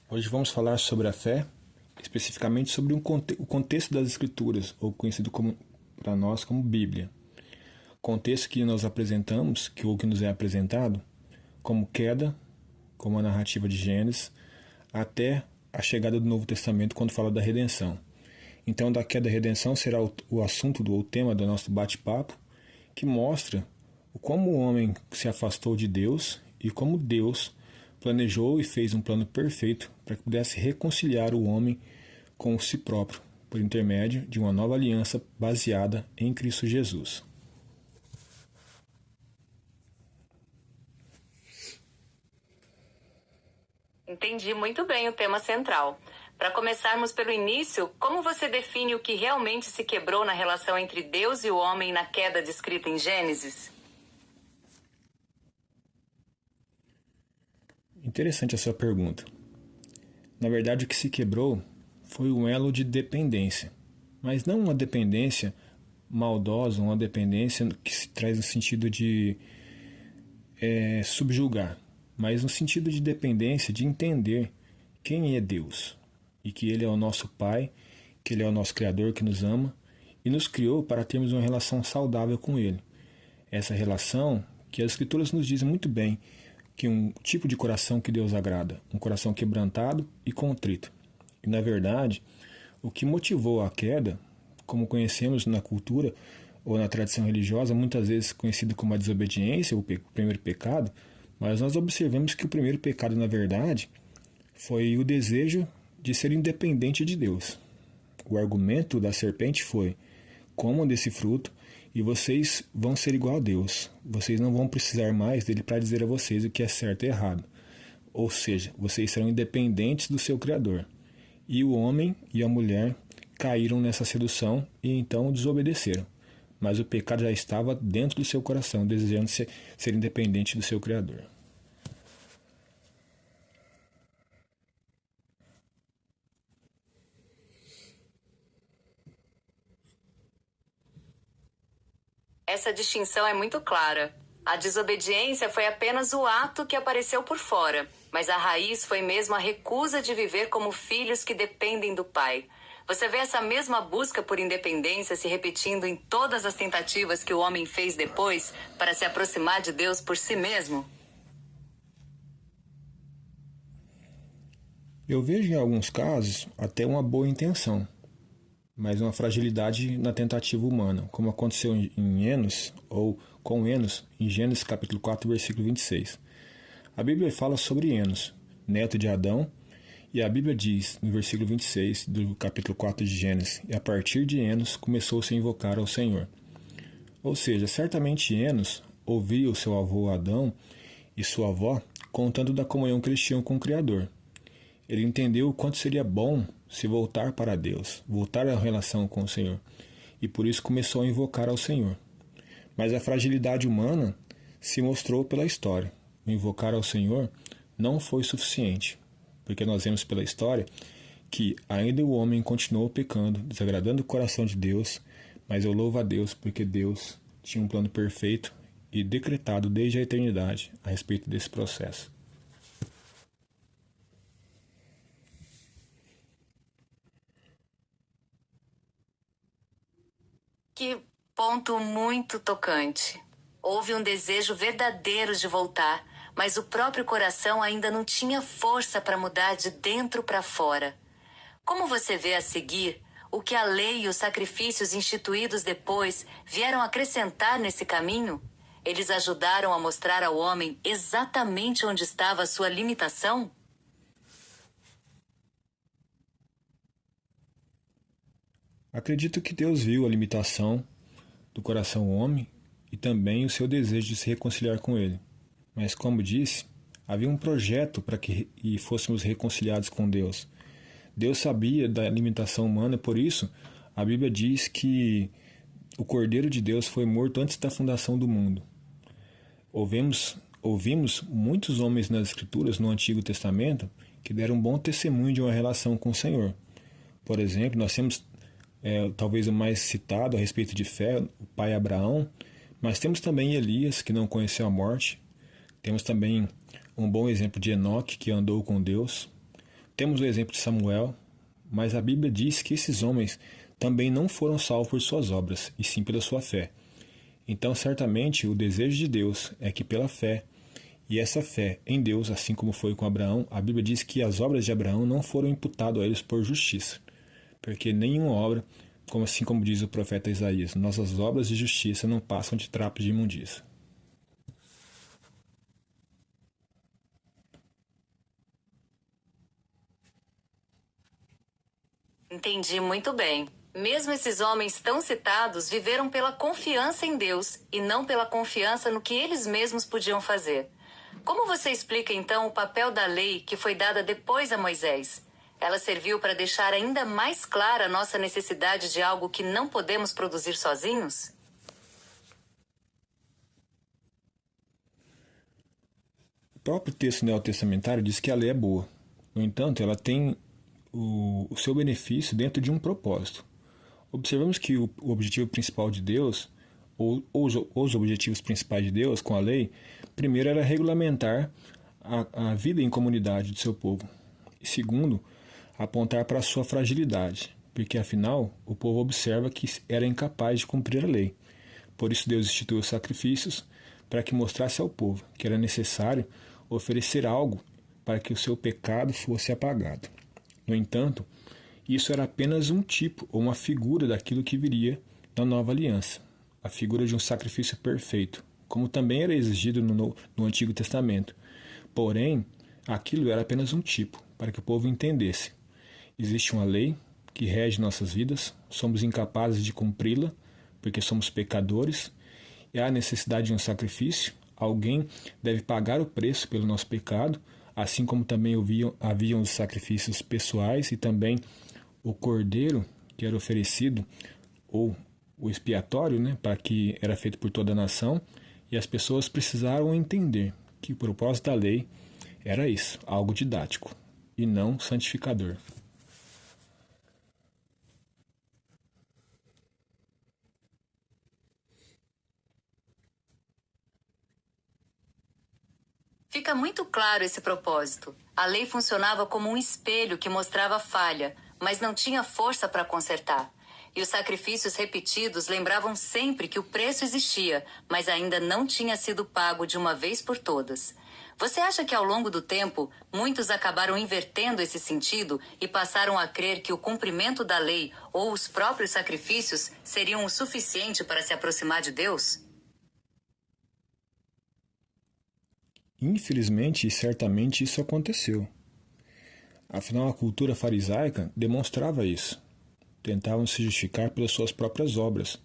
Hoje vamos falar sobre a fé, especificamente sobre o contexto das Escrituras, ou conhecido para nós como Bíblia. Contexto que nós apresentamos, que nos é apresentado, como queda, como a narrativa de Gênesis, até a chegada do Novo Testamento quando fala da redenção. Então, da queda à redenção será o assunto o tema do nosso bate-papo, que mostra como o homem se afastou de Deus e como Deus planejou e fez um plano perfeito para que pudesse reconciliar o homem com si próprio, por intermédio de uma nova aliança baseada em Cristo Jesus. Entendi muito bem o tema central. Para começarmos pelo início, como você define o que realmente se quebrou na relação entre Deus e o homem na queda descrita em Gênesis? Interessante a sua pergunta. Na verdade, o que se quebrou foi um elo de dependência, mas não uma dependência maldosa, uma dependência que se traz no sentido de subjugar, mas no sentido de dependência, de entender quem é Deus e que Ele é o nosso Pai, que Ele é o nosso Criador que nos ama e nos criou para termos uma relação saudável com Ele. Essa relação que as Escrituras nos dizem muito bem que um tipo de coração que Deus agrada, um coração quebrantado e contrito. E na verdade, o que motivou a queda, como conhecemos na cultura ou na tradição religiosa, muitas vezes conhecido como a desobediência, o primeiro pecado, mas nós observamos que o primeiro pecado, na verdade, foi o desejo de ser independente de Deus. O argumento da serpente foi: comam desse fruto e vocês vão ser igual a Deus. Vocês não vão precisar mais dele para dizer a vocês o que é certo e errado. Ou seja, vocês serão independentes do seu Criador. E o homem e a mulher caíram nessa sedução e então desobedeceram. Mas o pecado já estava dentro do seu coração, desejando ser independente do seu Criador. Essa distinção é muito clara. A desobediência foi apenas o ato que apareceu por fora, mas a raiz foi mesmo a recusa de viver como filhos que dependem do Pai. Você vê essa mesma busca por independência se repetindo em todas as tentativas que o homem fez depois para se aproximar de Deus por si mesmo? Eu vejo em alguns casos até uma boa intenção, mas uma fragilidade na tentativa humana, como aconteceu em Enos, ou com Enos, em Gênesis capítulo 4, versículo 26. A Bíblia fala sobre Enos, neto de Adão, e a Bíblia diz, no versículo 26 do capítulo 4 de Gênesis, e a partir de Enos começou-se a invocar ao Senhor. Ou seja, certamente Enos ouvia o seu avô Adão e sua avó contando da comunhão que eles tinham com o Criador. Ele entendeu o quanto seria bom se voltar para Deus, voltar à relação com o Senhor, e por isso começou a invocar ao Senhor. Mas a fragilidade humana se mostrou pela história. O invocar ao Senhor não foi suficiente, porque nós vemos pela história que ainda o homem continuou pecando, desagradando o coração de Deus, mas eu louvo a Deus porque Deus tinha um plano perfeito e decretado desde a eternidade a respeito desse processo. Que ponto muito tocante. Houve um desejo verdadeiro de voltar, mas o próprio coração ainda não tinha força para mudar de dentro para fora. Como você vê a seguir, o que a lei e os sacrifícios instituídos depois vieram acrescentar nesse caminho? Eles ajudaram a mostrar ao homem exatamente onde estava a sua limitação? Acredito que Deus viu a limitação do coração homem e também o seu desejo de se reconciliar com ele. Mas, como disse, havia um projeto para que fôssemos reconciliados com Deus. Deus sabia da limitação humana, por isso a Bíblia diz que o Cordeiro de Deus foi morto antes da fundação do mundo. Ouvimos muitos homens nas Escrituras, no Antigo Testamento, que deram um bom testemunho de uma relação com o Senhor. Por exemplo, nós temos talvez o mais citado a respeito de fé, o pai Abraão, mas temos também Elias, que não conheceu a morte. Temos também um bom exemplo de Enoque, que andou com Deus. Temos o exemplo de Samuel, mas a Bíblia diz que esses homens também não foram salvos por suas obras, e sim pela sua fé. Então, certamente, o desejo de Deus é que pela fé, e essa fé em Deus, assim como foi com Abraão, a Bíblia diz que as obras de Abraão não foram imputadas a eles por justiça, porque nenhuma obra, assim como diz o profeta Isaías, nossas obras de justiça não passam de trapos de imundícia. Entendi muito bem. Mesmo esses homens tão citados viveram pela confiança em Deus e não pela confiança no que eles mesmos podiam fazer. Como você explica então o papel da lei que foi dada depois a Moisés? Ela serviu para deixar ainda mais clara a nossa necessidade de algo que não podemos produzir sozinhos? O próprio texto neotestamentário diz que a lei é boa. No entanto, ela tem o seu benefício dentro de um propósito. Observamos que o objetivo principal de Deus, ou os objetivos principais de Deus com a lei, primeiro era regulamentar a vida em comunidade do seu povo. E segundo, apontar para a sua fragilidade, porque afinal o povo observa que era incapaz de cumprir a lei. Por isso Deus instituiu sacrifícios para que mostrasse ao povo que era necessário oferecer algo para que o seu pecado fosse apagado. No entanto, isso era apenas um tipo ou uma figura daquilo que viria na nova aliança, a figura de um sacrifício perfeito, como também era exigido no Antigo Testamento. Porém, aquilo era apenas um tipo, para que o povo entendesse. Existe uma lei que rege nossas vidas, somos incapazes de cumpri-la, porque somos pecadores, e há necessidade de um sacrifício, alguém deve pagar o preço pelo nosso pecado, assim como também haviam os sacrifícios pessoais e também o cordeiro que era oferecido, ou o expiatório, para que era feito por toda a nação, e as pessoas precisaram entender que o propósito da lei era isso, algo didático, e não santificador. Fica muito claro esse propósito. A lei funcionava como um espelho que mostrava falha, mas não tinha força para consertar. E os sacrifícios repetidos lembravam sempre que o preço existia, mas ainda não tinha sido pago de uma vez por todas. Você acha que ao longo do tempo, muitos acabaram invertendo esse sentido e passaram a crer que o cumprimento da lei ou os próprios sacrifícios seriam o suficiente para se aproximar de Deus? Infelizmente e certamente isso aconteceu. Afinal, a cultura farisaica demonstrava isso. Tentavam se justificar pelas suas próprias obras.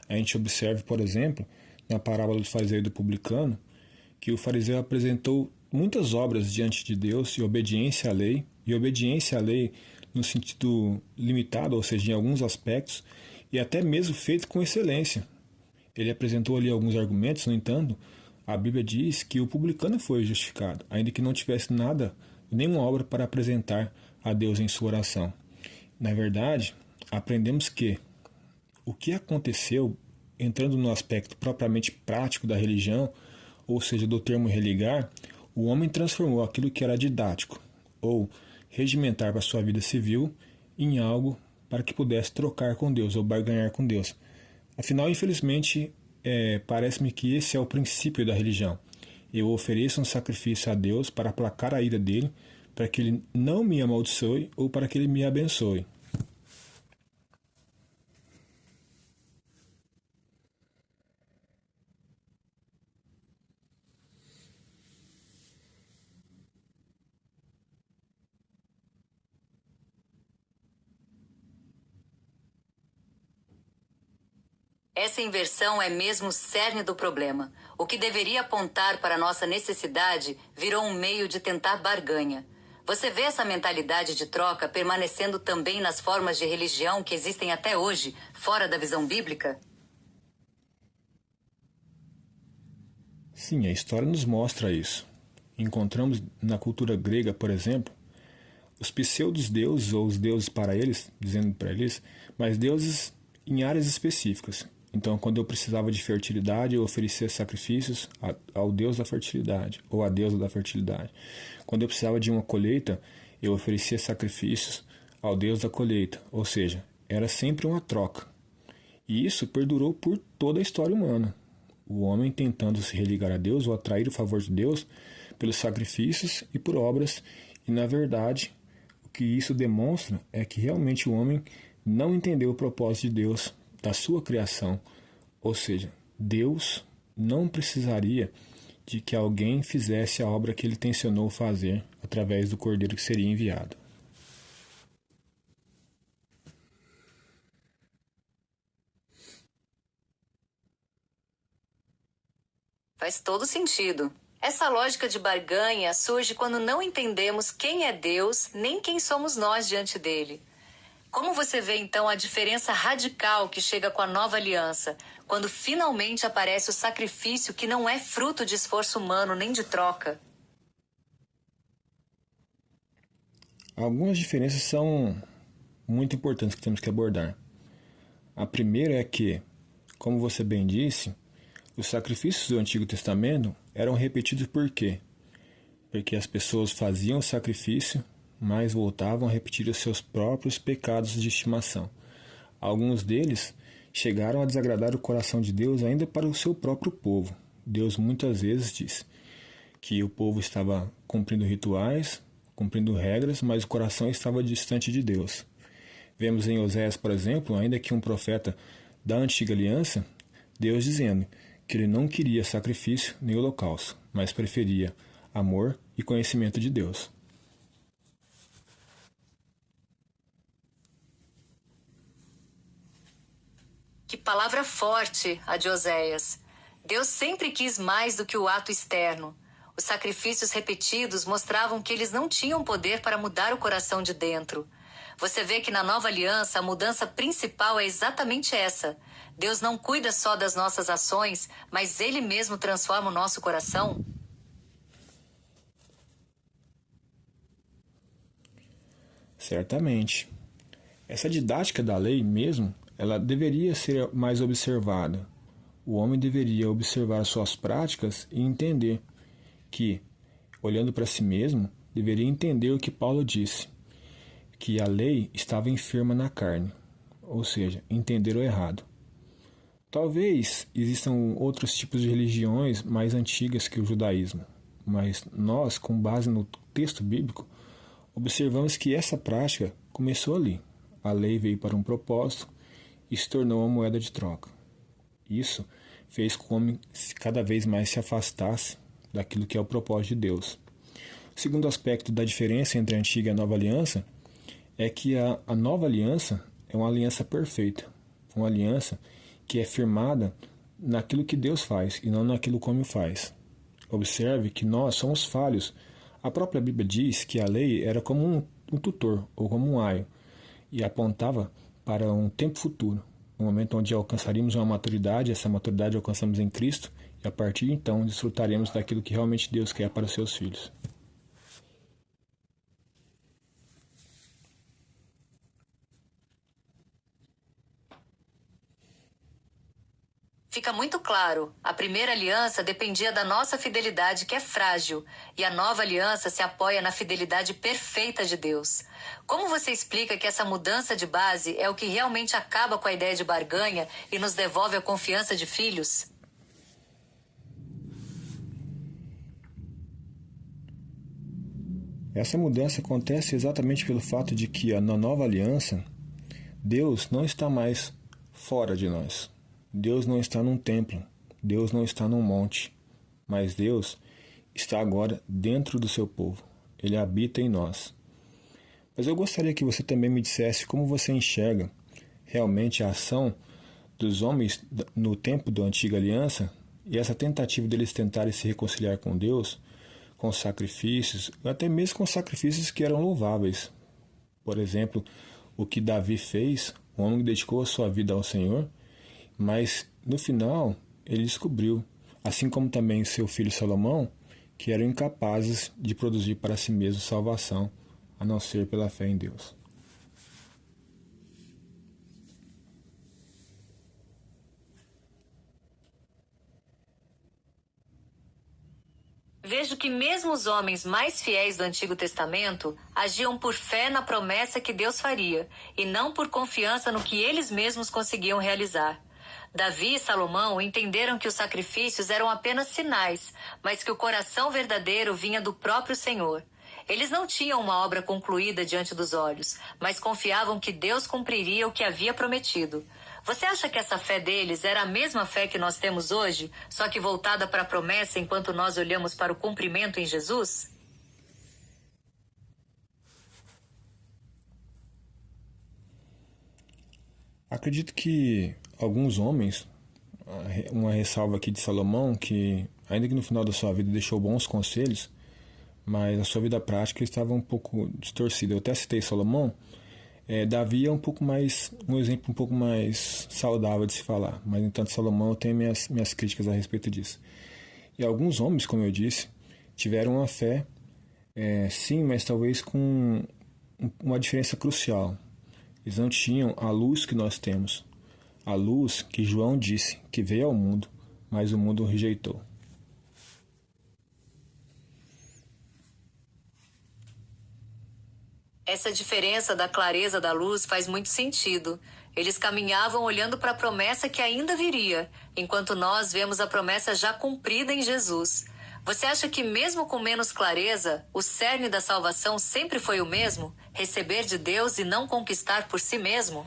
A gente observa, por exemplo, na parábola do fariseu e do publicano, que o fariseu apresentou muitas obras diante de Deus e obediência à lei no sentido limitado, ou seja, em alguns aspectos, e até mesmo feito com excelência. Ele apresentou ali alguns argumentos, no entanto, a Bíblia diz que o publicano foi justificado, ainda que não tivesse nada, nenhuma obra para apresentar a Deus em sua oração. Na verdade, aprendemos que o que aconteceu, entrando no aspecto propriamente prático da religião, ou seja, do termo religar, o homem transformou aquilo que era didático, ou regimentar para a sua vida civil, em algo para que pudesse trocar com Deus, ou barganhar com Deus. Afinal, infelizmente, parece-me que esse é o princípio da religião. Eu ofereço um sacrifício a Deus para aplacar a ira dele, para que ele não me amaldiçoe ou para que ele me abençoe. Essa inversão é mesmo o cerne do problema. O que deveria apontar para a nossa necessidade virou um meio de tentar barganha. Você vê essa mentalidade de troca permanecendo também nas formas de religião que existem até hoje, fora da visão bíblica? Sim, a história nos mostra isso. Encontramos na cultura grega, por exemplo, os pseudos-deuses, ou os deuses para eles, dizendo para eles, mas deuses em áreas específicas. Então, quando eu precisava de fertilidade, eu oferecia sacrifícios ao deus da fertilidade, ou à deusa da fertilidade. Quando eu precisava de uma colheita, Eu oferecia sacrifícios ao Deus da colheita, ou seja, era sempre uma troca. E isso perdurou por toda a história humana. O homem tentando se religar a Deus ou atrair o favor de Deus pelos sacrifícios e por obras, e na verdade, o que isso demonstra é que realmente o homem não entendeu o propósito de Deus da sua criação, ou seja, Deus não precisaria de que alguém fizesse a obra que ele tensionou fazer através do cordeiro que seria enviado. Faz todo sentido. Essa lógica de barganha surge quando não entendemos quem é Deus nem quem somos nós diante dele. Como você vê então a diferença radical que chega com a nova aliança, quando finalmente aparece o sacrifício que não é fruto de esforço humano nem de troca? Algumas diferenças são muito importantes que temos que abordar. A primeira é que, como você bem disse, os sacrifícios do Antigo Testamento eram repetidos por quê? Porque as pessoas faziam o sacrifício, mas voltavam a repetir os seus próprios pecados de estimação. Alguns deles chegaram a desagradar o coração de Deus ainda para o seu próprio povo. Deus muitas vezes diz que o povo estava cumprindo rituais, cumprindo regras, mas o coração estava distante de Deus. Vemos em Oséias, por exemplo, ainda que um profeta da antiga aliança, Deus dizendo que ele não queria sacrifício nem holocausto, mas preferia amor e conhecimento de Deus. Que palavra forte, a de Oséias. Deus sempre quis mais do que o ato externo. Os sacrifícios repetidos mostravam que eles não tinham poder para mudar o coração de dentro. Você vê que na nova aliança a mudança principal é exatamente essa. Deus não cuida só das nossas ações, mas Ele mesmo transforma o nosso coração. Certamente. Essa didática da lei mesmo, ela deveria ser mais observada. O homem deveria observar suas práticas e entender que, olhando para si mesmo, deveria entender o que Paulo disse, que a lei estava enferma na carne, ou seja, entender o errado. Talvez existam outros tipos de religiões mais antigas que o judaísmo, mas nós, com base no texto bíblico, observamos que essa prática começou ali. A lei veio para um propósito e se tornou uma moeda de troca. Isso fez com que o homem cada vez mais se afastasse daquilo que é o propósito de Deus. O segundo aspecto da diferença entre a antiga e a nova aliança é que a nova aliança é uma aliança perfeita, uma aliança que é firmada naquilo que Deus faz e não naquilo como faz. Observe que nós somos falhos. A própria Bíblia diz que a lei era como um tutor ou como um aio e apontava para um tempo futuro, um momento onde alcançaríamos uma maturidade, essa maturidade alcançamos em Cristo e a partir de então desfrutaremos daquilo que realmente Deus quer para os seus filhos. Fica muito claro, a primeira aliança dependia da nossa fidelidade, que é frágil, e a nova aliança se apoia na fidelidade perfeita de Deus. Como você explica que essa mudança de base é o que realmente acaba com a ideia de barganha e nos devolve a confiança de filhos? Essa mudança acontece exatamente pelo fato de que na nova aliança, Deus não está mais fora de nós. Deus não está num templo, Deus não está num monte, mas Deus está agora dentro do seu povo. Ele habita em nós. Mas eu gostaria que você também me dissesse como você enxerga realmente a ação dos homens no tempo da antiga aliança e essa tentativa deles tentarem se reconciliar com Deus, com sacrifícios, até mesmo com sacrifícios que eram louváveis. Por exemplo, o que Davi fez, o homem dedicou a sua vida ao Senhor, mas no final ele descobriu, assim como também seu filho Salomão, que eram incapazes de produzir para si mesmo salvação, a não ser pela fé em Deus. Vejo que mesmo os homens mais fiéis do Antigo Testamento agiam por fé na promessa que Deus faria, e não por confiança no que eles mesmos conseguiam realizar. Davi e Salomão entenderam que os sacrifícios eram apenas sinais, mas que o coração verdadeiro vinha do próprio Senhor. Eles não tinham uma obra concluída diante dos olhos, mas confiavam que Deus cumpriria o que havia prometido. Você acha que essa fé deles era a mesma fé que nós temos hoje, só que voltada para a promessa enquanto nós olhamos para o cumprimento em Jesus? Acredito que alguns homens, uma ressalva aqui de Salomão, que ainda que no final da sua vida deixou bons conselhos, mas a sua vida prática estava um pouco distorcida. Eu até citei Salomão. Davi é um exemplo um pouco mais saudável de se falar, mas entanto Salomão eu tenho minhas críticas a respeito disso. E alguns homens, como eu disse, tiveram uma fé, sim, mas talvez com uma diferença crucial. Eles não tinham a luz que nós temos, a luz que João disse que veio ao mundo, mas o mundo o rejeitou. Essa diferença da clareza da luz faz muito sentido. Eles caminhavam olhando para a promessa que ainda viria, enquanto nós vemos a promessa já cumprida em Jesus. Você acha que mesmo com menos clareza, o cerne da salvação sempre foi o mesmo? Receber de Deus e não conquistar por si mesmo?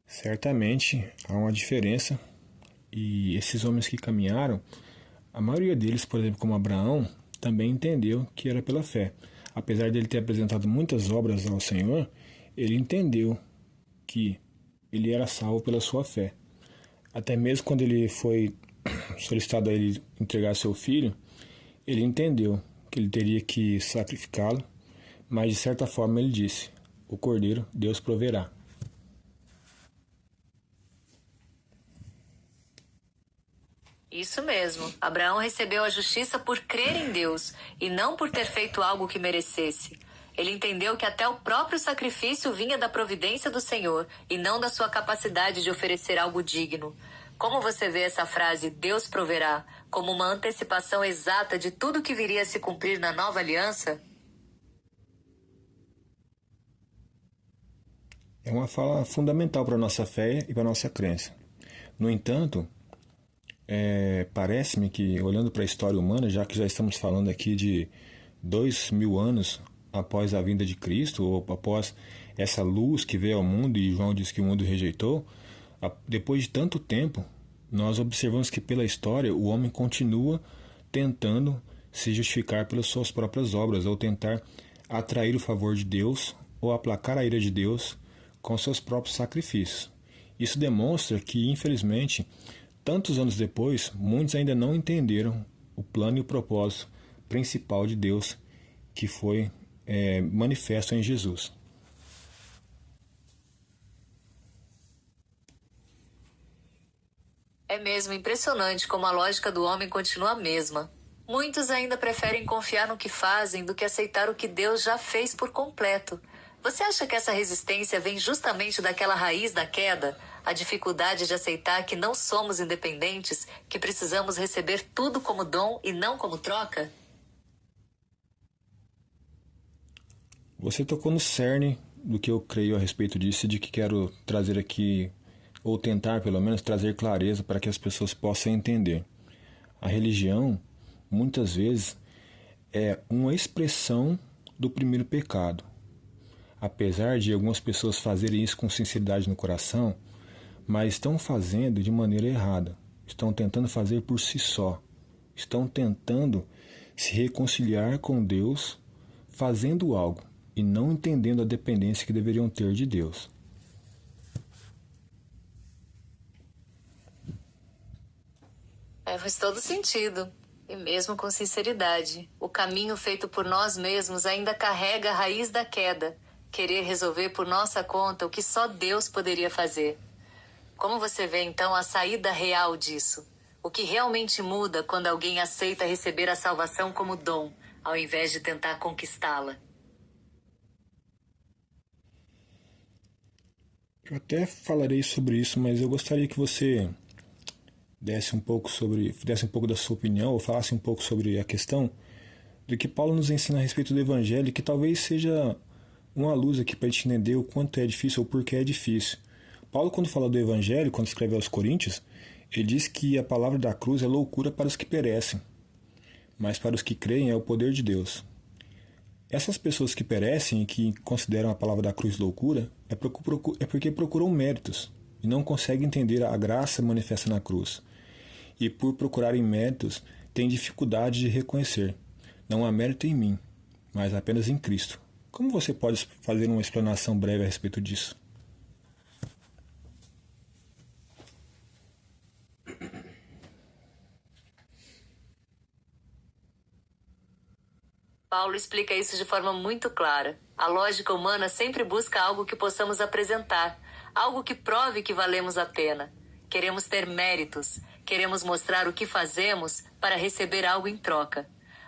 Certamente há uma diferença, e esses homens que caminharam, a maioria deles, por exemplo, como Abraão, também entendeu que era pela fé. Apesar de ele ter apresentado muitas obras ao Senhor, ele entendeu que ele era salvo pela sua fé. Até mesmo quando ele foi solicitado a ele entregar seu filho, ele entendeu que ele teria que sacrificá-lo, mas de certa forma ele disse: o cordeiro Deus proverá. Isso mesmo. Abraão recebeu a justiça por crer em Deus e não por ter feito algo que merecesse. Ele entendeu que até o próprio sacrifício vinha da providência do Senhor e não da sua capacidade de oferecer algo digno. Como você vê essa frase, Deus proverá, como uma antecipação exata de tudo que viria a se cumprir na nova aliança? É uma fala fundamental para a nossa fé e para a nossa crença. No entanto, parece-me que, olhando para a história humana, já que já estamos falando aqui de 2000 anos após a vinda de Cristo, ou após essa luz que veio ao mundo, e João diz que o mundo rejeitou, depois de tanto tempo, nós observamos que pela história o homem continua tentando se justificar pelas suas próprias obras, ou tentar atrair o favor de Deus, ou aplacar a ira de Deus com seus próprios sacrifícios. Isso demonstra que, infelizmente, tantos anos depois, muitos ainda não entenderam o plano e o propósito principal de Deus, que foi manifesto em Jesus. É mesmo impressionante como a lógica do homem continua a mesma. Muitos ainda preferem confiar no que fazem do que aceitar o que Deus já fez por completo. Você acha que essa resistência vem justamente daquela raiz da queda? A dificuldade de aceitar que não somos independentes, que precisamos receber tudo como dom e não como troca? Você tocou no cerne do que eu creio a respeito disso e de que quero trazer aqui, ou tentar pelo menos trazer clareza para que as pessoas possam entender. A religião, muitas vezes, é uma expressão do primeiro pecado. Apesar de algumas pessoas fazerem isso com sinceridade no coração, mas estão fazendo de maneira errada. Estão tentando fazer por si só. Estão tentando se reconciliar com Deus fazendo algo e não entendendo a dependência que deveriam ter de Deus. Faz todo sentido. E mesmo com sinceridade, o caminho feito por nós mesmos ainda carrega a raiz da queda. Querer resolver por nossa conta o que só Deus poderia fazer. Como você vê então a saída real disso? O que realmente muda quando alguém aceita receber a salvação como dom, ao invés de tentar conquistá-la? Eu até falarei sobre isso, mas eu gostaria que você desse um pouco da sua opinião, ou falasse um pouco sobre a questão do que Paulo nos ensina a respeito do Evangelho, que talvez seja uma luz aqui para a gente entender o quanto é difícil ou por que é difícil. Paulo, quando fala do Evangelho, quando escreve aos Coríntios, ele diz que a palavra da cruz é loucura para os que perecem, mas para os que creem é o poder de Deus. Essas pessoas que perecem e que consideram a palavra da cruz loucura é porque procuram méritos e não conseguem entender a graça manifesta na cruz. E por procurarem méritos, têm dificuldade de reconhecer: não há mérito em mim, mas apenas em Cristo. Como você pode fazer uma explanação breve a respeito disso? Paulo explica isso de forma muito clara. A lógica humana sempre busca algo que possamos apresentar, algo que prove que valemos a pena. Queremos ter méritos, queremos mostrar o que fazemos para receber algo em troca.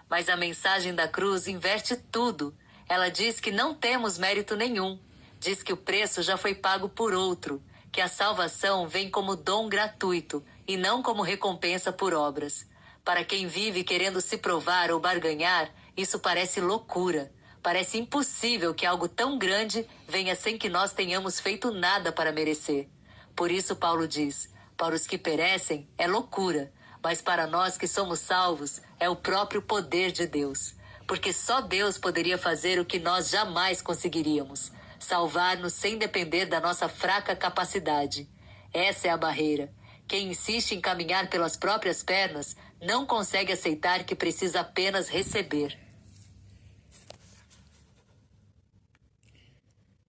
Mas a mensagem da cruz inverte tudo. Ela diz que não temos mérito nenhum. Diz que o preço já foi pago por outro, que a salvação vem como dom gratuito e não como recompensa por obras. Para quem vive querendo se provar ou barganhar, isso parece loucura. Parece impossível que algo tão grande venha sem que nós tenhamos feito nada para merecer. Por isso Paulo diz: para os que perecem é loucura, mas para nós que somos salvos é o próprio poder de Deus. Porque só Deus poderia fazer o que nós jamais conseguiríamos: salvar-nos sem depender da nossa fraca capacidade. Essa é a barreira. Quem insiste em caminhar pelas próprias pernas não consegue aceitar que precisa apenas receber.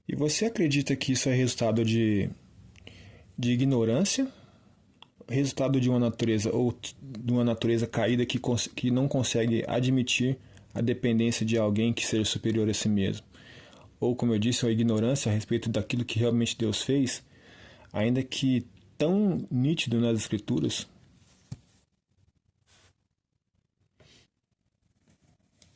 E você acredita que isso é resultado de ignorância, resultado de uma natureza caída que não consegue admitir a dependência de alguém que seja superior a si mesmo? Ou, como eu disse, a ignorância a respeito daquilo que realmente Deus fez, ainda que tão nítido nas Escrituras?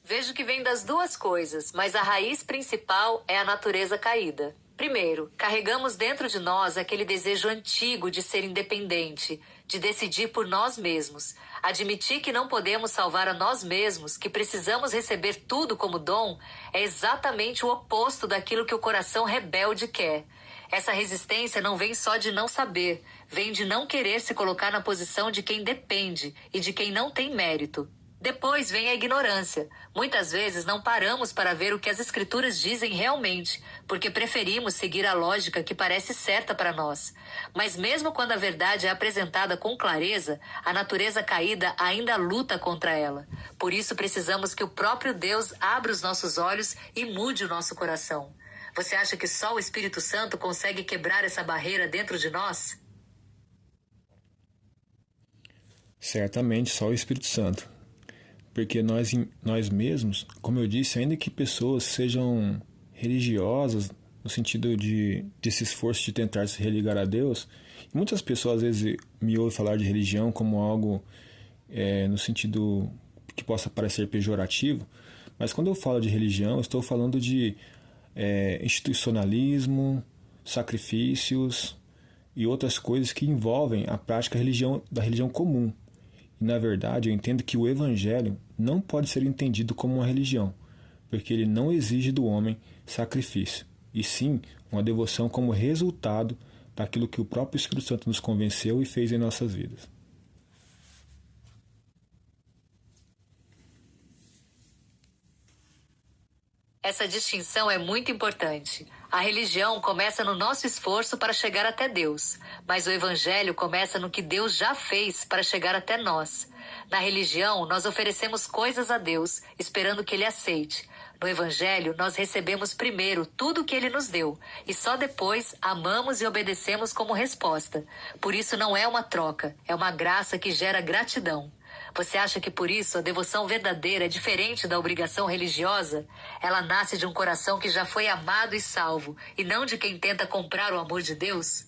Vejo que vem das duas coisas, mas a raiz principal é a natureza caída. Primeiro, carregamos dentro de nós aquele desejo antigo de ser independente, de decidir por nós mesmos. Admitir que não podemos salvar a nós mesmos, que precisamos receber tudo como dom, é exatamente o oposto daquilo que o coração rebelde quer. Essa resistência não vem só de não saber, vem de não querer se colocar na posição de quem depende e de quem não tem mérito. Depois vem a ignorância. Muitas vezes não paramos para ver o que as escrituras dizem realmente, porque preferimos seguir a lógica que parece certa para nós. Mas mesmo quando a verdade é apresentada com clareza, a natureza caída ainda luta contra ela. Por isso precisamos que o próprio Deus abra os nossos olhos e mude o nosso coração. Você acha que só o Espírito Santo consegue quebrar essa barreira dentro de nós? Certamente só o Espírito Santo. Porque nós mesmos, como eu disse, ainda que pessoas sejam religiosas, no sentido desse esforço de tentar se religar a Deus, muitas pessoas às vezes me ouvem falar de religião como algo no sentido que possa parecer pejorativo, mas quando eu falo de religião, eu estou falando de institucionalismo, sacrifícios e outras coisas que envolvem a prática da religião comum. E, na verdade, eu entendo que o Evangelho não pode ser entendido como uma religião, porque ele não exige do homem sacrifício, e sim uma devoção como resultado daquilo que o próprio Espírito Santo nos convenceu e fez em nossas vidas. Essa distinção é muito importante. A religião começa no nosso esforço para chegar até Deus, mas o Evangelho começa no que Deus já fez para chegar até nós. Na religião, nós oferecemos coisas a Deus, esperando que Ele aceite. No Evangelho, nós recebemos primeiro tudo o que Ele nos deu, e só depois amamos e obedecemos como resposta. Por isso não é uma troca, é uma graça que gera gratidão. Você acha que por isso a devoção verdadeira é diferente da obrigação religiosa? Ela nasce de um coração que já foi amado e salvo, e não de quem tenta comprar o amor de Deus?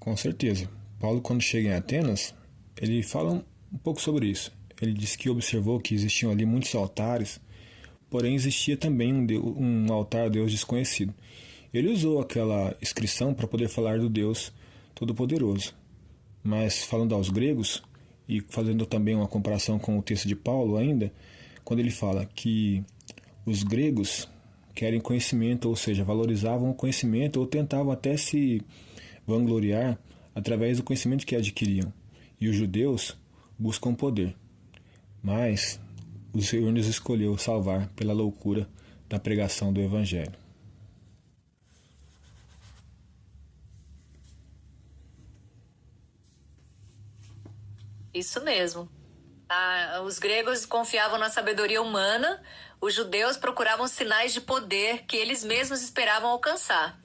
Com certeza. Paulo, quando chega em Atenas, ele fala um pouco sobre isso. Ele diz que observou que existiam ali muitos altares, porém existia também um altar a Deus desconhecido. Ele usou aquela inscrição para poder falar do Deus Todo-Poderoso. Mas falando aos gregos, e fazendo também uma comparação com o texto de Paulo ainda, quando ele fala que os gregos querem conhecimento, ou seja, valorizavam o conhecimento ou tentavam até se vangloriar através do conhecimento que adquiriam. E os judeus buscam poder. Mas o Senhor nos escolheu salvar pela loucura da pregação do Evangelho. Isso mesmo. Os gregos confiavam na sabedoria humana, os judeus procuravam sinais de poder que eles mesmos esperavam alcançar.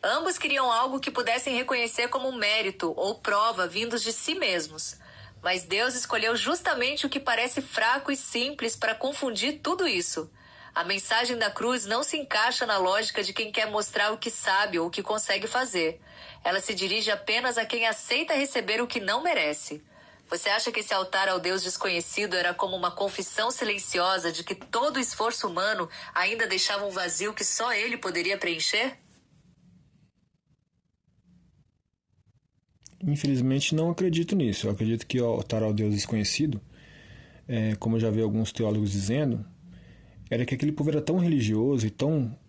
Ambos queriam algo que pudessem reconhecer como mérito ou prova vindos de si mesmos. Mas Deus escolheu justamente o que parece fraco e simples para confundir tudo isso. A mensagem da cruz não se encaixa na lógica de quem quer mostrar o que sabe ou o que consegue fazer. Ela se dirige apenas a quem aceita receber o que não merece. Você acha que esse altar ao Deus desconhecido era como uma confissão silenciosa de que todo o esforço humano ainda deixava um vazio que só ele poderia preencher? Infelizmente não acredito nisso. Eu acredito que o altar ao Deus desconhecido, como eu já vi alguns teólogos dizendo, era que aquele povo era tão religioso e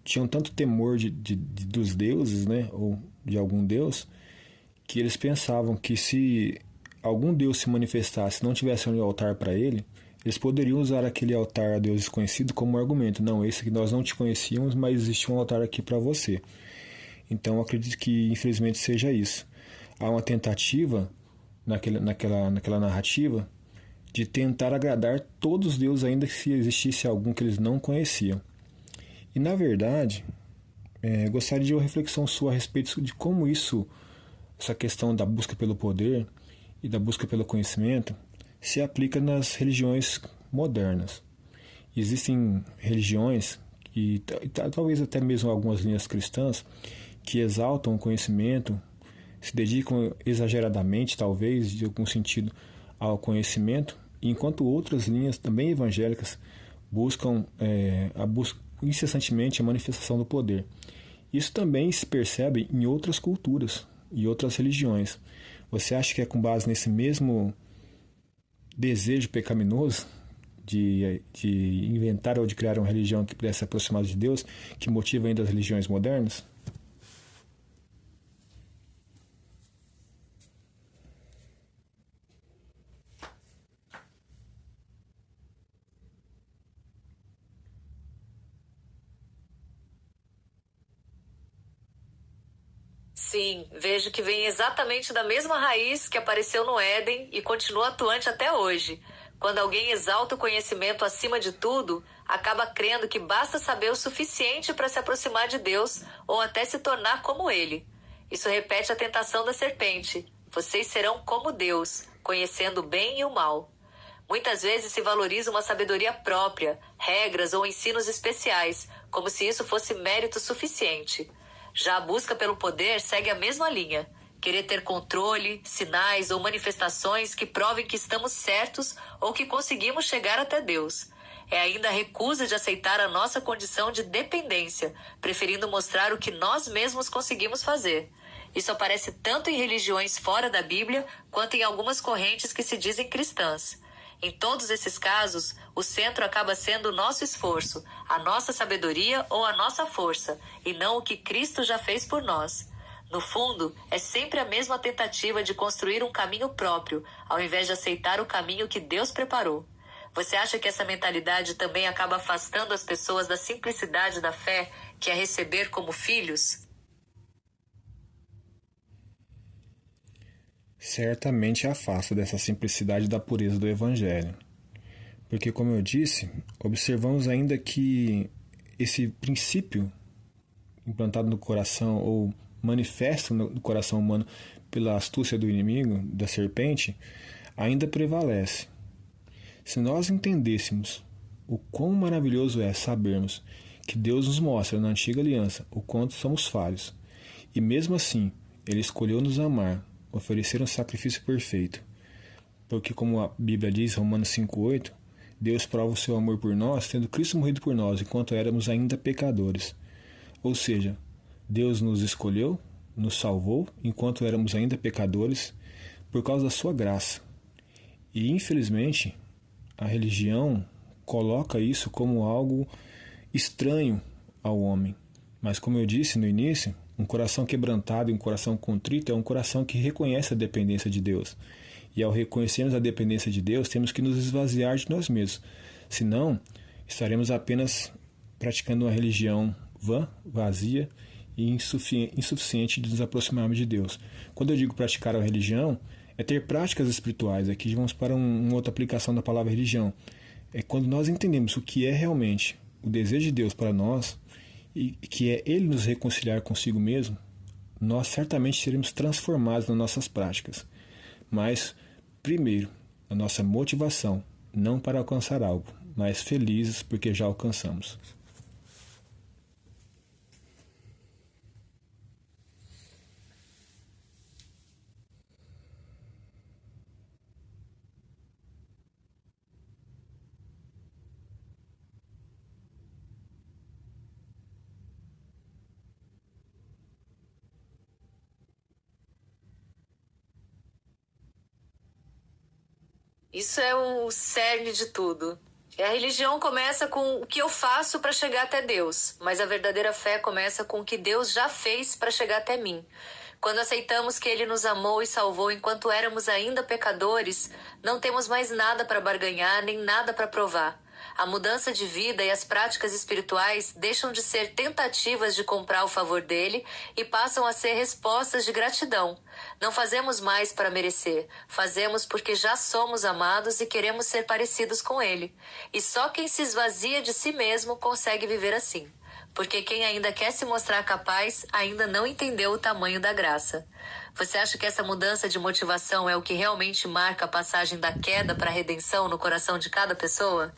tinham tanto temor dos deuses, né, ou de algum deus, que eles pensavam que se algum deus se manifestasse e não tivesse um altar para ele, eles poderiam usar aquele altar a Deus desconhecido como argumento. Não, esse aqui nós não te conhecíamos, mas existe um altar aqui para você. Então eu acredito que infelizmente seja isso. Há uma tentativa naquela narrativa de tentar agradar todos os deuses, ainda que se existisse algum que eles não conheciam. E na verdade, gostaria de uma reflexão sua a respeito de como essa questão da busca pelo poder e da busca pelo conhecimento se aplica nas religiões modernas. Existem religiões, e talvez até mesmo algumas linhas cristãs, que exaltam o conhecimento, se dedicam exageradamente, talvez, de algum sentido, ao conhecimento, enquanto outras linhas, também evangélicas, buscam incessantemente a manifestação do poder. Isso também se percebe em outras culturas e outras religiões. Você acha que é com base nesse mesmo desejo pecaminoso de inventar ou de criar uma religião que pudesse se aproximar de Deus, que motiva ainda as religiões modernas? Sim, vejo que vem exatamente da mesma raiz que apareceu no Éden e continua atuante até hoje. Quando alguém exalta o conhecimento acima de tudo, acaba crendo que basta saber o suficiente para se aproximar de Deus ou até se tornar como Ele. Isso repete a tentação da serpente. Vocês serão como Deus, conhecendo o bem e o mal. Muitas vezes se valoriza uma sabedoria própria, regras ou ensinos especiais, como se isso fosse mérito suficiente. Já a busca pelo poder segue a mesma linha. Querer ter controle, sinais ou manifestações que provem que estamos certos ou que conseguimos chegar até Deus. É ainda a recusa de aceitar a nossa condição de dependência, preferindo mostrar o que nós mesmos conseguimos fazer. Isso aparece tanto em religiões fora da Bíblia, quanto em algumas correntes que se dizem cristãs. Em todos esses casos, o centro acaba sendo o nosso esforço, a nossa sabedoria ou a nossa força, e não o que Cristo já fez por nós. No fundo, é sempre a mesma tentativa de construir um caminho próprio, ao invés de aceitar o caminho que Deus preparou. Você acha que essa mentalidade também acaba afastando as pessoas da simplicidade da fé, que é receber como filhos? Certamente afasta dessa simplicidade da pureza do Evangelho. Porque, como eu disse, observamos ainda que esse princípio implantado no coração ou manifesto no coração humano pela astúcia do inimigo, da serpente, ainda prevalece. Se nós entendêssemos o quão maravilhoso é sabermos que Deus nos mostra na antiga aliança o quanto somos falhos, e mesmo assim Ele escolheu nos amar oferecer um sacrifício perfeito. Porque, como a Bíblia diz, Romanos 5,8, Deus prova o seu amor por nós, tendo Cristo morrido por nós, enquanto éramos ainda pecadores. Ou seja, Deus nos escolheu, nos salvou, enquanto éramos ainda pecadores, por causa da sua graça. E, infelizmente, a religião coloca isso como algo estranho ao homem. Mas, como eu disse no início, um coração quebrantado e um coração contrito é um coração que reconhece a dependência de Deus. E ao reconhecermos a dependência de Deus, temos que nos esvaziar de nós mesmos. Senão, estaremos apenas praticando uma religião vã, vazia e insuficiente de nos aproximarmos de Deus. Quando eu digo praticar a religião, é ter práticas espirituais. Aqui vamos para uma outra aplicação da palavra religião. É quando nós entendemos o que é realmente o desejo de Deus para nós, e que é Ele nos reconciliar consigo mesmo, nós certamente seremos transformados nas nossas práticas. Mas, primeiro, a nossa motivação, não para alcançar algo, mas felizes porque já alcançamos. Isso é o cerne de tudo. E a religião começa com o que eu faço para chegar até Deus, mas a verdadeira fé começa com o que Deus já fez para chegar até mim. Quando aceitamos que Ele nos amou e salvou enquanto éramos ainda pecadores, não temos mais nada para barganhar nem nada para provar. A mudança de vida e as práticas espirituais deixam de ser tentativas de comprar o favor dele e passam a ser respostas de gratidão. Não fazemos mais para merecer, fazemos porque já somos amados e queremos ser parecidos com ele. E só quem se esvazia de si mesmo consegue viver assim. Porque quem ainda quer se mostrar capaz ainda não entendeu o tamanho da graça. Você acha que essa mudança de motivação é o que realmente marca a passagem da queda para a redenção no coração de cada pessoa?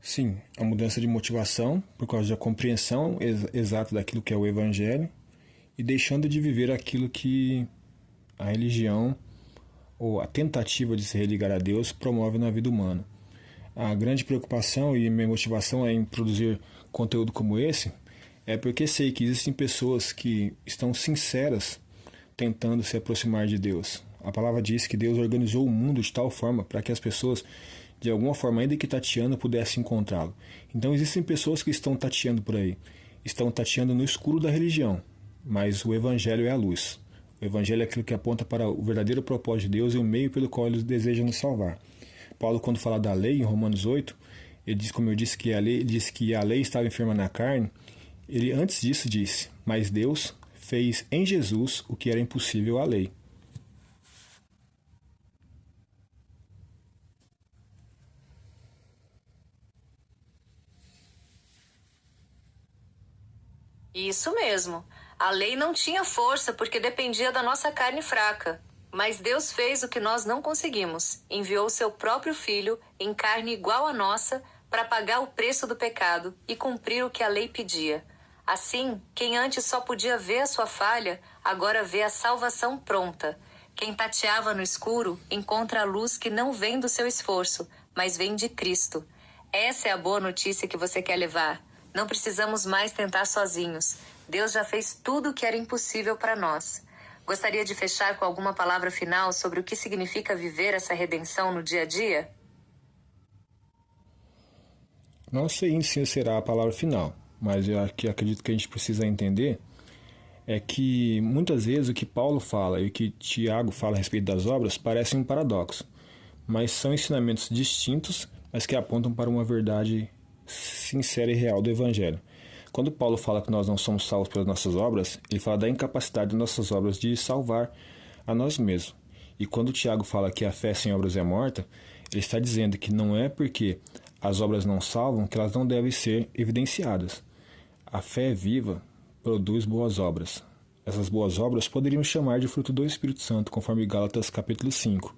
Sim, a mudança de motivação por causa da compreensão exata daquilo que é o Evangelho e deixando de viver aquilo que a religião ou a tentativa de se religar a Deus promove na vida humana. A grande preocupação e minha motivação em produzir conteúdo como esse é porque sei que existem pessoas que estão sinceras tentando se aproximar de Deus. A palavra diz que Deus organizou o mundo de tal forma para que as pessoas, de alguma forma, ainda que tateando, pudessem encontrá-lo. Então existem pessoas que estão tateando por aí, estão tateando no escuro da religião, mas o Evangelho é a luz. O Evangelho é aquilo que aponta para o verdadeiro propósito de Deus e o meio pelo qual Ele deseja nos salvar. Paulo, quando fala da lei, em Romanos 8, ele diz, como eu disse, que a lei estava enferma na carne. Ele antes disso disse, mas Deus fez em Jesus o que era impossível à lei. Isso mesmo. A lei não tinha força porque dependia da nossa carne fraca. Mas Deus fez o que nós não conseguimos. Enviou seu próprio Filho, em carne igual à nossa, para pagar o preço do pecado e cumprir o que a lei pedia. Assim, quem antes só podia ver a sua falha, agora vê a salvação pronta. Quem tateava no escuro, encontra a luz que não vem do seu esforço, mas vem de Cristo. Essa é a boa notícia que você quer levar. Não precisamos mais tentar sozinhos. Deus já fez tudo o que era impossível para nós. Gostaria de fechar com alguma palavra final sobre o que significa viver essa redenção no dia a dia? Não sei se será a palavra final, mas eu acredito que a gente precisa entender é que muitas vezes o que Paulo fala e o que Tiago fala a respeito das obras parecem um paradoxo, mas são ensinamentos distintos, mas que apontam para uma verdade sincera e real do Evangelho. Quando Paulo fala que nós não somos salvos pelas nossas obras, ele fala da incapacidade de nossas obras de salvar a nós mesmos. E quando Tiago fala que a fé sem obras é morta, ele está dizendo que não é porque as obras não salvam que elas não devem ser evidenciadas. A fé viva produz boas obras. Essas boas obras poderíamos chamar de fruto do Espírito Santo, conforme Gálatas capítulo 5.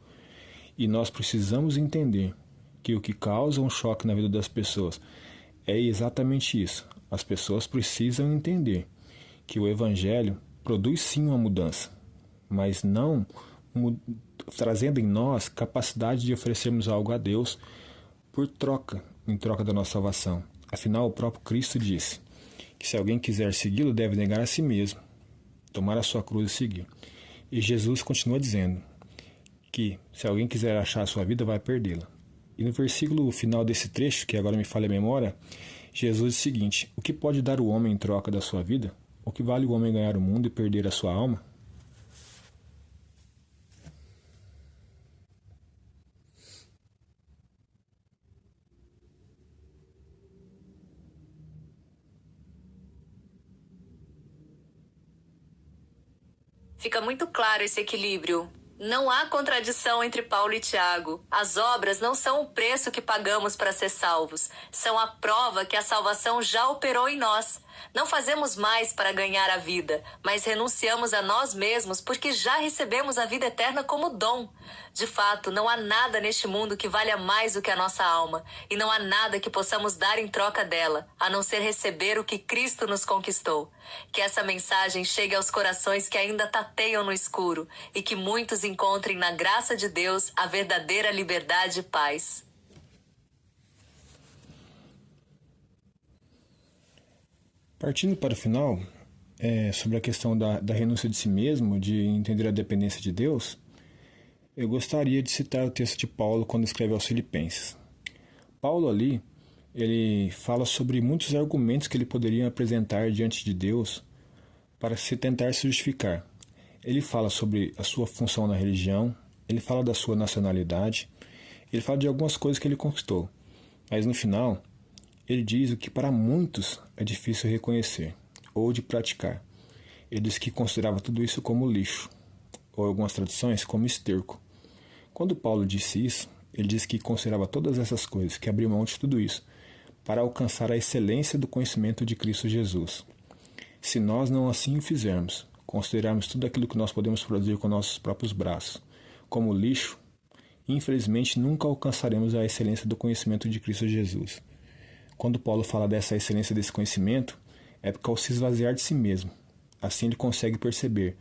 E nós precisamos entender que o que causa um choque na vida das pessoas é exatamente isso. As pessoas precisam entender que o Evangelho produz sim uma mudança, mas não trazendo em nós capacidade de oferecermos algo a Deus em troca da nossa salvação. Afinal, o próprio Cristo disse que se alguém quiser segui-lo, deve negar a si mesmo, tomar a sua cruz e seguir. E Jesus continua dizendo que se alguém quiser achar a sua vida, vai perdê-la. E no versículo final desse trecho, que agora me falha a memória, Jesus diz o seguinte: o que pode dar o homem em troca da sua vida? O que vale o homem ganhar o mundo e perder a sua alma? Fica muito claro esse equilíbrio. Não há contradição entre Paulo e Tiago. As obras não são o preço que pagamos para ser salvos. São a prova que a salvação já operou em nós. Não fazemos mais para ganhar a vida, mas renunciamos a nós mesmos porque já recebemos a vida eterna como dom. De fato, não há nada neste mundo que valha mais do que a nossa alma, e não há nada que possamos dar em troca dela, a não ser receber o que Cristo nos conquistou. Que essa mensagem chegue aos corações que ainda tateiam no escuro, e que muitos encontrem na graça de Deus a verdadeira liberdade e paz. Partindo para o final, sobre a questão da renúncia de si mesmo, de entender a dependência de Deus, eu gostaria de citar o texto de Paulo quando escreve aos Filipenses. Paulo ali, ele fala sobre muitos argumentos que ele poderia apresentar diante de Deus para se tentar se justificar. Ele fala sobre a sua função na religião, ele fala da sua nacionalidade, ele fala de algumas coisas que ele conquistou, mas no final ele diz o que para muitos é difícil reconhecer ou de praticar. Ele diz que considerava tudo isso como lixo, ou algumas traduções como esterco. Quando Paulo disse isso, ele disse que considerava todas essas coisas, que abriu mão de tudo isso, para alcançar a excelência do conhecimento de Cristo Jesus. Se nós não assim o fizermos, considerarmos tudo aquilo que nós podemos produzir com nossos próprios braços como lixo, infelizmente nunca alcançaremos a excelência do conhecimento de Cristo Jesus. Quando Paulo fala dessa excelência desse conhecimento, é porque ao se esvaziar de si mesmo, assim ele consegue perceber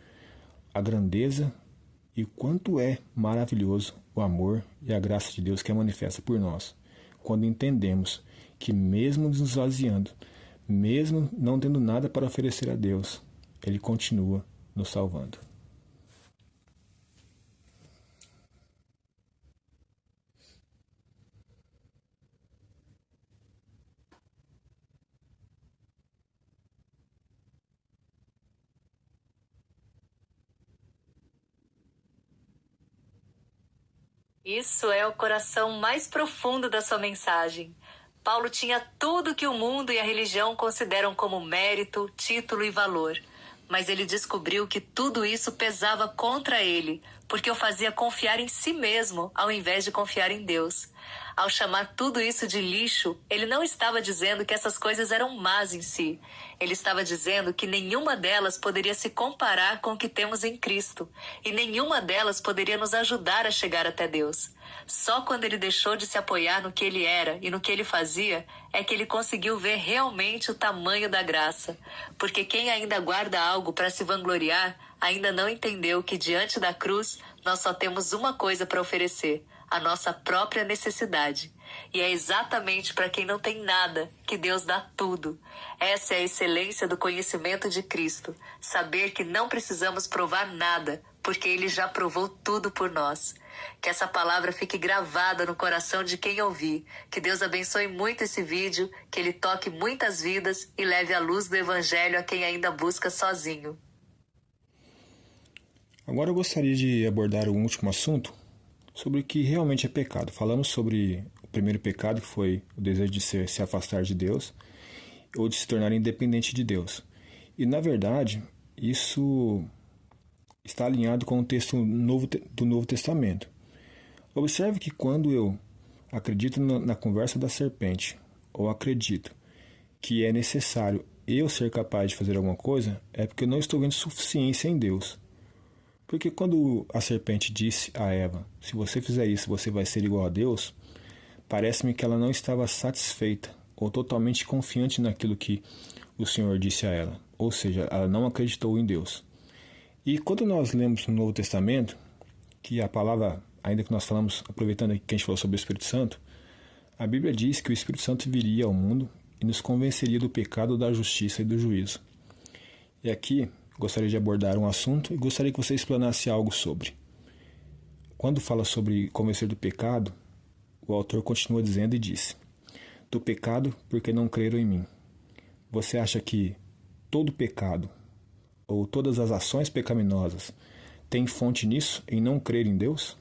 a grandeza e o quanto é maravilhoso o amor e a graça de Deus que é manifesta por nós, quando entendemos que mesmo nos esvaziando, mesmo não tendo nada para oferecer a Deus, Ele continua nos salvando. Isso é o coração mais profundo da sua mensagem. Paulo tinha tudo que o mundo e a religião consideram como mérito, título e valor. Mas ele descobriu que tudo isso pesava contra ele, porque o fazia confiar em si mesmo, ao invés de confiar em Deus. Ao chamar tudo isso de lixo, ele não estava dizendo que essas coisas eram más em si. Ele estava dizendo que nenhuma delas poderia se comparar com o que temos em Cristo, e nenhuma delas poderia nos ajudar a chegar até Deus. Só quando ele deixou de se apoiar no que ele era e no que ele fazia, é que ele conseguiu ver realmente o tamanho da graça. Porque quem ainda guarda algo para se vangloriar, ainda não entendeu que diante da cruz, nós só temos uma coisa para oferecer: a nossa própria necessidade. E é exatamente para quem não tem nada que Deus dá tudo. Essa é a excelência do conhecimento de Cristo. Saber que não precisamos provar nada, porque Ele já provou tudo por nós. Que essa palavra fique gravada no coração de quem ouvir. Que Deus abençoe muito esse vídeo, que ele toque muitas vidas e leve a luz do Evangelho a quem ainda busca sozinho. Agora eu gostaria de abordar um último assunto sobre o que realmente é pecado. Falamos sobre o primeiro pecado, que foi o desejo de se afastar de Deus ou de se tornar independente de Deus. E, na verdade, isso está alinhado com o texto do Novo Testamento. Observe que quando eu acredito na conversa da serpente, ou acredito que é necessário eu ser capaz de fazer alguma coisa, é porque eu não estou vendo suficiência em Deus. Porque quando a serpente disse a Eva, se você fizer isso, você vai ser igual a Deus, parece-me que ela não estava satisfeita ou totalmente confiante naquilo que o Senhor disse a ela. Ou seja, ela não acreditou em Deus. E quando nós lemos no Novo Testamento, que a palavra, ainda que nós falamos, aproveitando aqui que a gente falou sobre o Espírito Santo, a Bíblia diz que o Espírito Santo viria ao mundo e nos convenceria do pecado, da justiça e do juízo. E aqui gostaria de abordar um assunto e gostaria que você explanasse algo sobre. Quando fala sobre convencer do pecado, o autor continua dizendo e diz: do pecado, porque não creram em mim. Você acha que todo pecado ou todas as ações pecaminosas têm fonte nisso, em não crer em Deus?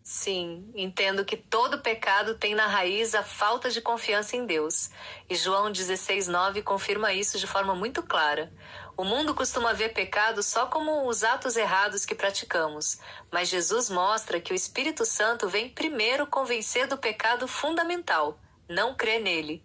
Sim, entendo que todo pecado tem na raiz a falta de confiança em Deus. E João 16,9 confirma isso de forma muito clara. O mundo costuma ver pecado só como os atos errados que praticamos, mas Jesus mostra que o Espírito Santo vem primeiro convencer do pecado fundamental: não crer nele.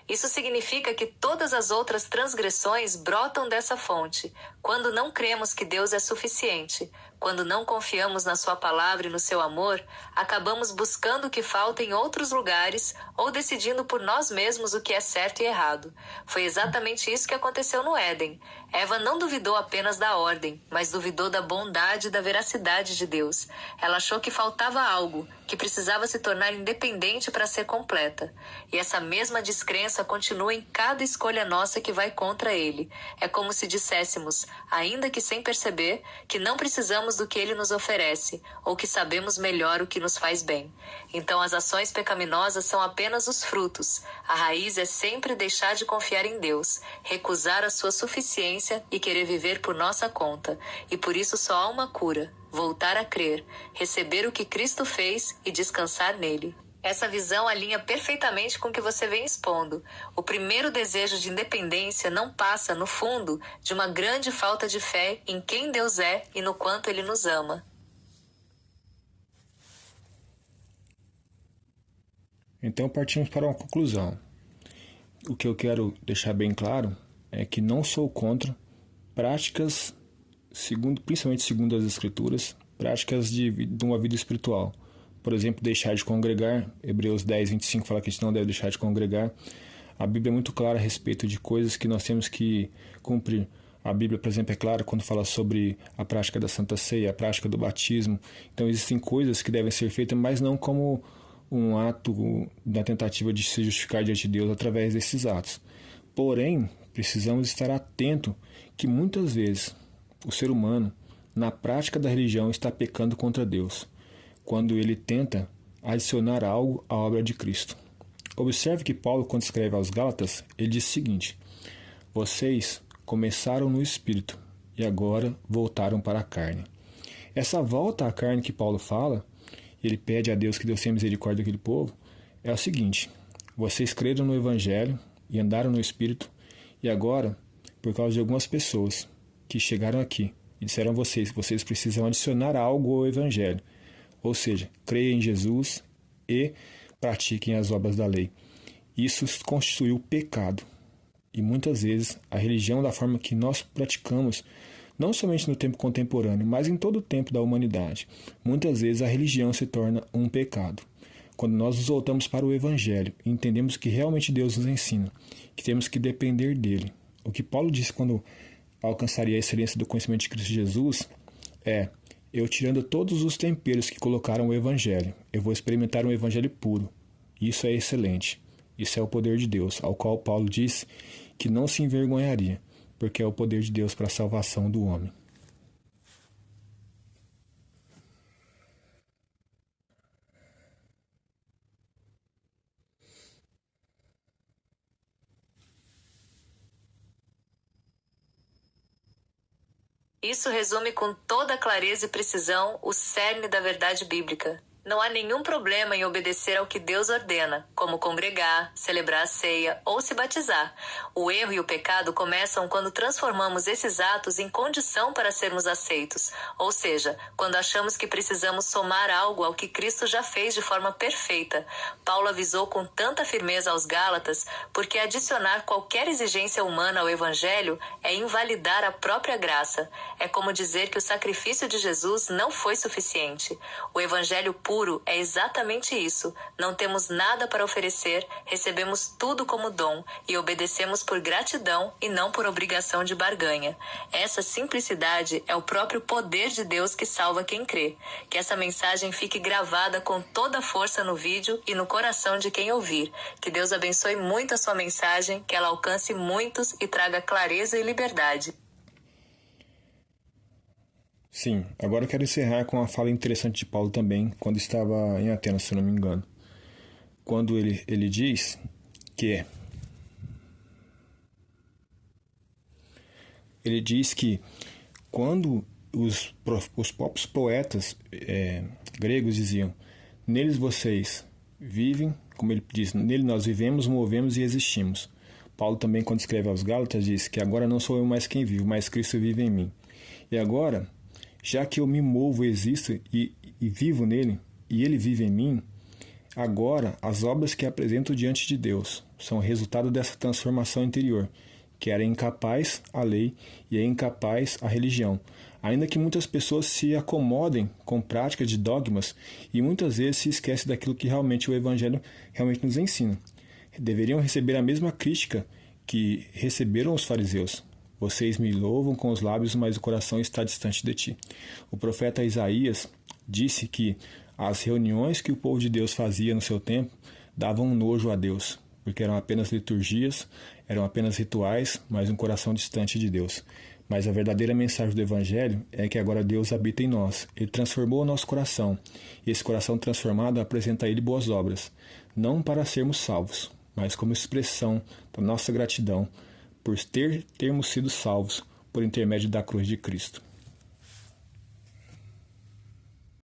Isso significa que todas as outras transgressões brotam dessa fonte, quando não cremos que Deus é suficiente. Quando não confiamos na sua palavra e no seu amor, acabamos buscando o que falta em outros lugares ou decidindo por nós mesmos o que é certo e errado. Foi exatamente isso que aconteceu no Éden. Eva não duvidou apenas da ordem, mas duvidou da bondade e da veracidade de Deus. Ela achou que faltava algo, que precisava se tornar independente para ser completa. E essa mesma descrença continua em cada escolha nossa que vai contra ele. É como se disséssemos, ainda que sem perceber, que não precisamos do que ele nos oferece, ou que sabemos melhor o que nos faz bem. Então as ações pecaminosas são apenas os frutos. A raiz é sempre deixar de confiar em Deus, recusar a sua suficiência e querer viver por nossa conta. E por isso só há uma cura: voltar a crer, receber o que Cristo fez e descansar nele. Essa visão alinha perfeitamente com o que você vem expondo. O primeiro desejo de independência não passa, no fundo, de uma grande falta de fé em quem Deus é e no quanto Ele nos ama. Então partimos para uma conclusão. O que eu quero deixar bem claro é que não sou contra práticas, principalmente segundo as Escrituras, práticas de uma vida espiritual. Por exemplo, deixar de congregar. Hebreus 10, 25 fala que a gente não deve deixar de congregar. A Bíblia é muito clara a respeito de coisas que nós temos que cumprir. A Bíblia, por exemplo, é clara quando fala sobre a prática da Santa Ceia, a prática do batismo. Então existem coisas que devem ser feitas, mas não como um ato da tentativa de se justificar diante de Deus através desses atos. Porém, precisamos estar atento que muitas vezes o ser humano, na prática da religião, está pecando contra Deus, quando ele tenta adicionar algo à obra de Cristo. Observe que Paulo, quando escreve aos Gálatas, ele diz o seguinte: vocês começaram no Espírito e agora voltaram para a carne. Essa volta à carne que Paulo fala, ele pede a Deus que Deus tenha misericórdia daquele povo, é o seguinte: vocês creram no Evangelho e andaram no Espírito, e agora, por causa de algumas pessoas que chegaram aqui e disseram a vocês que vocês precisam adicionar algo ao Evangelho, ou seja, creiam em Jesus e pratiquem as obras da lei. Isso constituiu pecado. E muitas vezes a religião, da forma que nós praticamos, não somente no tempo contemporâneo, mas em todo o tempo da humanidade, muitas vezes a religião se torna um pecado. Quando nós nos voltamos para o Evangelho e entendemos que realmente Deus nos ensina, que temos que depender dele. O que Paulo disse quando alcançaria a excelência do conhecimento de Cristo Jesus é: eu tirando todos os temperos que colocaram o Evangelho, eu vou experimentar um Evangelho puro. Isso é excelente. Isso é o poder de Deus, ao qual Paulo disse que não se envergonharia, porque é o poder de Deus para a salvação do homem. Isso resume com toda clareza e precisão o cerne da verdade bíblica. Não há nenhum problema em obedecer ao que Deus ordena, como congregar, celebrar a ceia ou se batizar. O erro e o pecado começam quando transformamos esses atos em condição para sermos aceitos, ou seja, quando achamos que precisamos somar algo ao que Cristo já fez de forma perfeita. Paulo avisou com tanta firmeza aos Gálatas, porque adicionar qualquer exigência humana ao Evangelho é invalidar a própria graça. É como dizer que o sacrifício de Jesus não foi suficiente. O Evangelho puro é exatamente isso. Não temos nada para oferecer, recebemos tudo como dom e obedecemos por gratidão e não por obrigação de barganha. Essa simplicidade é o próprio poder de Deus que salva quem crê. Que essa mensagem fique gravada com toda a força no vídeo e no coração de quem ouvir. Que Deus abençoe muito a sua mensagem, que ela alcance muitos e traga clareza e liberdade. Sim, agora eu quero encerrar com uma fala interessante de Paulo também, quando estava em Atenas, se não me engano. Quando ele diz que ele diz que quando os próprios poetas gregos diziam, neles vocês vivem, como ele diz, nele nós vivemos, movemos e existimos. Paulo também, quando escreve aos Gálatas, diz que agora não sou eu mais quem vivo, mas Cristo vive em mim. E agora, já que eu me movo, existo e vivo nele, e ele vive em mim, agora as obras que apresento diante de Deus são resultado dessa transformação interior, que era incapaz a lei e é incapaz a religião. Ainda que muitas pessoas se acomodem com práticas de dogmas e muitas vezes se esquecem daquilo que realmente o Evangelho realmente nos ensina. Deveriam receber a mesma crítica que receberam os fariseus. Vocês me louvam com os lábios, mas o coração está distante de ti. O profeta Isaías disse que as reuniões que o povo de Deus fazia no seu tempo davam nojo a Deus, porque eram apenas liturgias, eram apenas rituais, mas um coração distante de Deus. Mas a verdadeira mensagem do Evangelho é que agora Deus habita em nós. Ele transformou o nosso coração, e esse coração transformado apresenta a Ele boas obras, não para sermos salvos, mas como expressão da nossa gratidão por termos sido salvos por intermédio da cruz de Cristo.